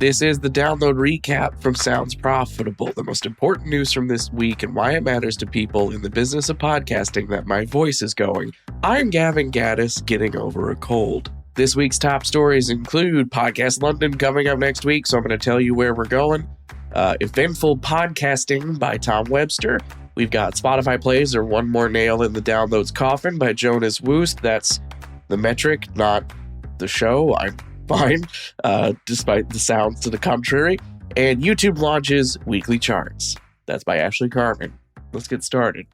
This is the download recap from Sounds Profitable, the most important news from this week and why it matters to people in the business of podcasting that my voice is going. I'm Gavin Gaddis, getting over a cold. This week's top stories include Podcast London coming up next week, so I'm going to tell you where we're going. Eventful Podcasting by Tom Webster. We've got Spotify plays or one more nail in the downloads coffin by Jonas Woost. That's the metric, not the show. I'm fine, despite the sounds to the contrary. And YouTube launches weekly charts. That's by Ashley Carmen. Let's get started.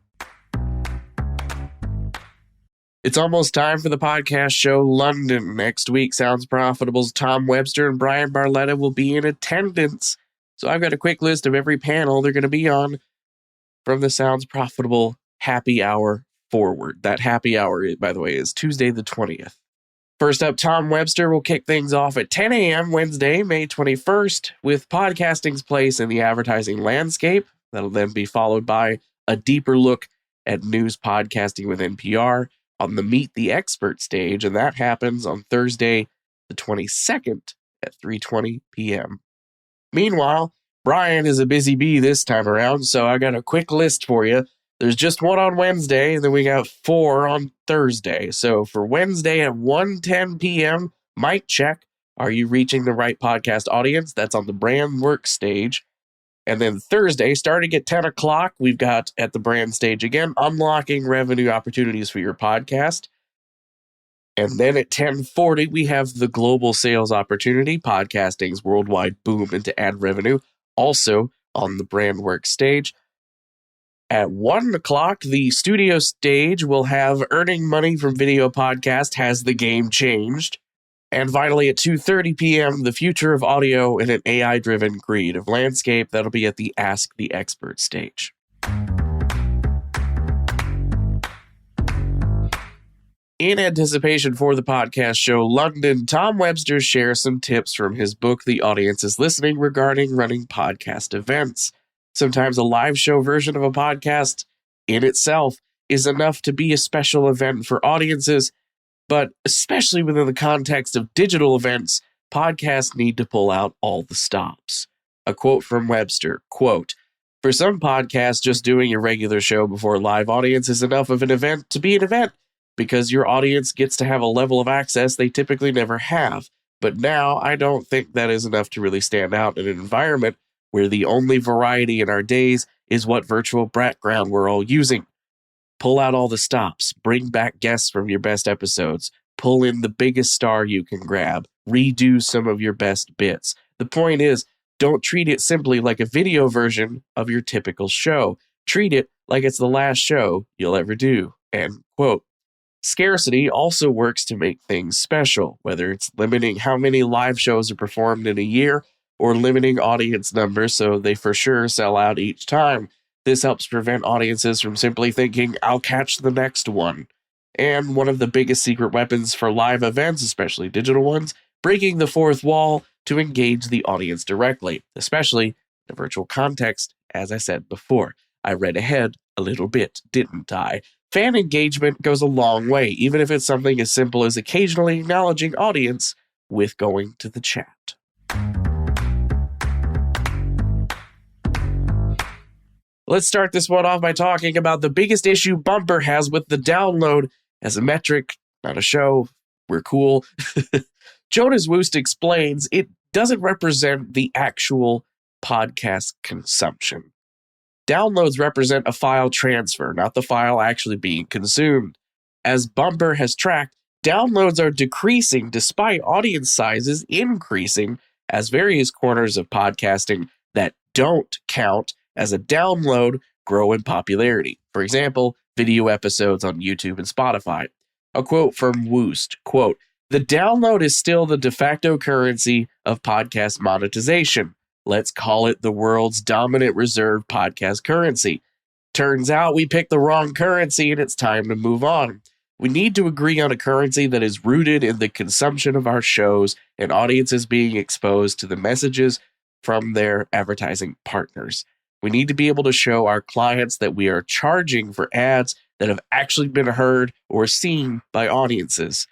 It's almost time for the podcast show London. Next week, Sounds Profitable's Tom Webster and Brian Barletta will be in attendance. So I've got a quick list of every panel they're going to be on from the Sounds Profitable happy hour forward. That happy hour, by the way, is Tuesday the 20th. First up, Tom Webster will kick things off at 10 a.m. Wednesday, May 21st, with Podcasting's Place in the Advertising Landscape. That'll then be followed by a deeper look at news podcasting with NPR on the Meet the Expert stage, and that happens on Thursday, the 22nd at 3:20 p.m. Meanwhile, Brian is a busy bee this time around, so I got a quick list for you. There's just one on Wednesday, and then we got 4 on Thursday. So for Wednesday at 1:10 p.m., mic check. Are you reaching the right podcast audience? That's on the Brand Work stage. And then Thursday, starting at 10 o'clock, we've got at the Brand stage again, unlocking revenue opportunities for your podcast. And then at 10:40, we have the Global Sales Opportunity, podcasting's worldwide boom into ad revenue, also on the Brand Work stage. At 1 o'clock, the studio stage will have Earning Money from Video Podcast, Has the Game Changed? And finally, at 2:30 p.m., the future of audio in an AI-driven creative landscape. That'll be at the Ask the Expert stage. In anticipation for the podcast show London, Tom Webster shares some tips from his book, The Audience is Listening, regarding running podcast events. Sometimes a live show version of a podcast in itself is enough to be a special event for audiences, but especially within the context of digital events, podcasts need to pull out all the stops. A quote from Webster, quote, "For some podcasts, just doing a regular show before a live audience is enough of an event to be an event, because your audience gets to have a level of access they typically never have. But now I don't think that is enough to really stand out in an environment where the only variety in our days is what virtual background we're all using. Pull out all the stops, bring back guests from your best episodes, pull in the biggest star you can grab, redo some of your best bits. The point is, don't treat it simply like a video version of your typical show. Treat it like it's the last show you'll ever do." End quote. Scarcity also works to make things special, whether it's limiting how many live shows are performed in a year or limiting audience numbers so they for sure sell out each time. This helps prevent audiences from simply thinking, "I'll catch the next one." And one of the biggest secret weapons for live events, especially digital ones, breaking the fourth wall to engage the audience directly, especially in a virtual context, as I said before. I read ahead a little bit, didn't I? Fan engagement goes a long way, even if it's something as simple as occasionally acknowledging audience with going to the chat. Let's start this one off by talking about the biggest issue Bumper has with the download as a metric, not a show. We're cool. Jonas Woost explains it doesn't represent the actual podcast consumption. Downloads represent a file transfer, not the file actually being consumed. As Bumper has tracked, downloads are decreasing despite audience sizes increasing as various corners of podcasting that don't count as a download grow in popularity. For example, video episodes on YouTube and Spotify. A quote from Woost, quote, "The download is still the de facto currency of podcast monetization. Let's call it the world's dominant reserve podcast currency. Turns out we picked the wrong currency and it's time to move on. We need to agree on a currency that is rooted in the consumption of our shows and audiences being exposed to the messages from their advertising partners. We need to be able to show our clients that we are charging for ads that have actually been heard or seen by audiences.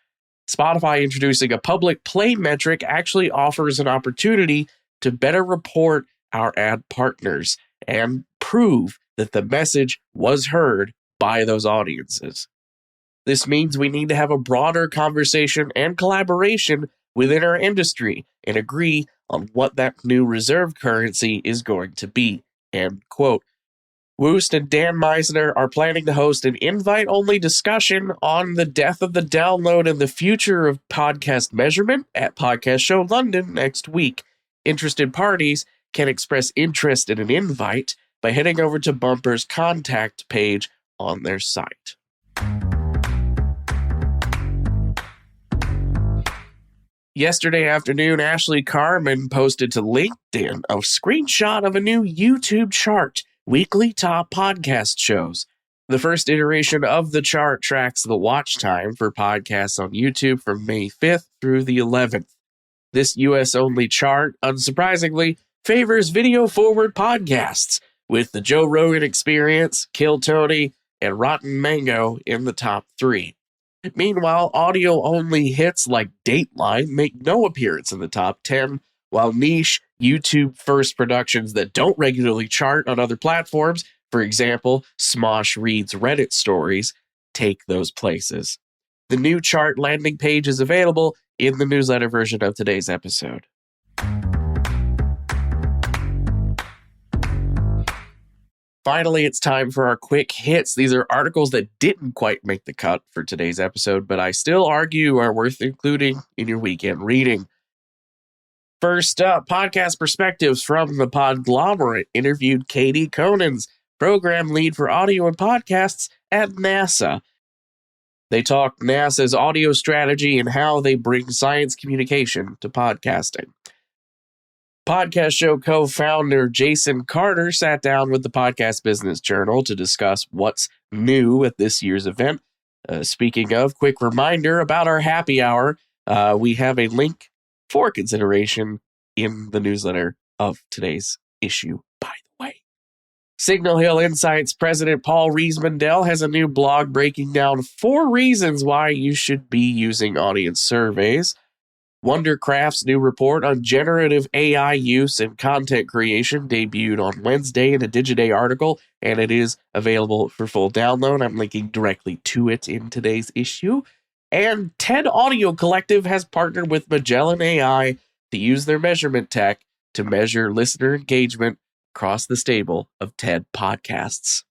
Spotify introducing a public play metric actually offers an opportunity to better report our ad partners and prove that the message was heard by those audiences. This means we need to have a broader conversation and collaboration within our industry and agree on what that new reserve currency is going to be. End quote. Woost and Dan Meisner are planning to host an invite-only discussion on the death of the download and the future of podcast measurement at Podcast Show London next week. Interested parties can express interest in an invite by heading over to Bumper's contact page on their site. Yesterday afternoon, Ashley Carmen posted to LinkedIn a screenshot of a new YouTube chart, Weekly Top Podcast Shows. The first iteration of the chart tracks the watch time for podcasts on YouTube from May 5th through the 11th. This US-only chart, unsurprisingly, favors video-forward podcasts, with the Joe Rogan Experience, Kill Tony, and Rotten Mango in the top 3. Meanwhile, audio-only hits like Dateline make no appearance in the top 10, while niche YouTube-first productions that don't regularly chart on other platforms, for example, Smosh Reads Reddit stories, take those places. The new chart landing page is available in the newsletter version of today's episode. Finally, it's time for our quick hits. These are articles that didn't quite make the cut for today's episode, but I still argue are worth including in your weekend reading. First up, Podcast Perspectives from the Podglomerate interviewed Katie Conans, program lead for audio and podcasts at NASA. They talked NASA's audio strategy and how they bring science communication to podcasting. Podcast Show co-founder Jason Carter sat down with the Podcast Business Journal to discuss what's new at this year's event. Speaking of, quick reminder about our happy hour. We have a link for consideration in the newsletter of today's issue, by the way. Signal Hill Insights President Paul Riesmandel has a new blog breaking down 4 reasons why you should be using audience surveys. Wondercraft's new report on generative AI use and content creation debuted on Wednesday in a Digiday article, and it is available for full download. I'm linking directly to it in today's issue. And TED Audio Collective has partnered with Magellan AI to use their measurement tech to measure listener engagement across the stable of TED podcasts.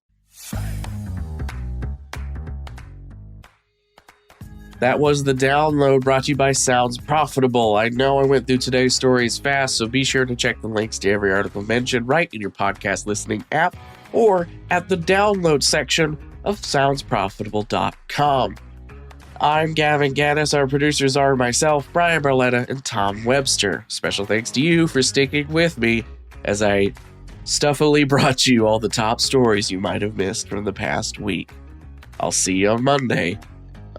That was the download brought to you by Sounds Profitable. I know I went through today's stories fast, so be sure to check the links to every article mentioned right in your podcast listening app or at the download section of soundsprofitable.com. I'm Gavin Gaddis. Our producers are myself, Brian Barletta, and Tom Webster. Special thanks to you for sticking with me as I stuffily brought you all the top stories you might have missed from the past week. I'll see you on Monday.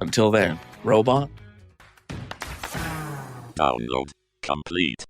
Until then, robot. Download complete.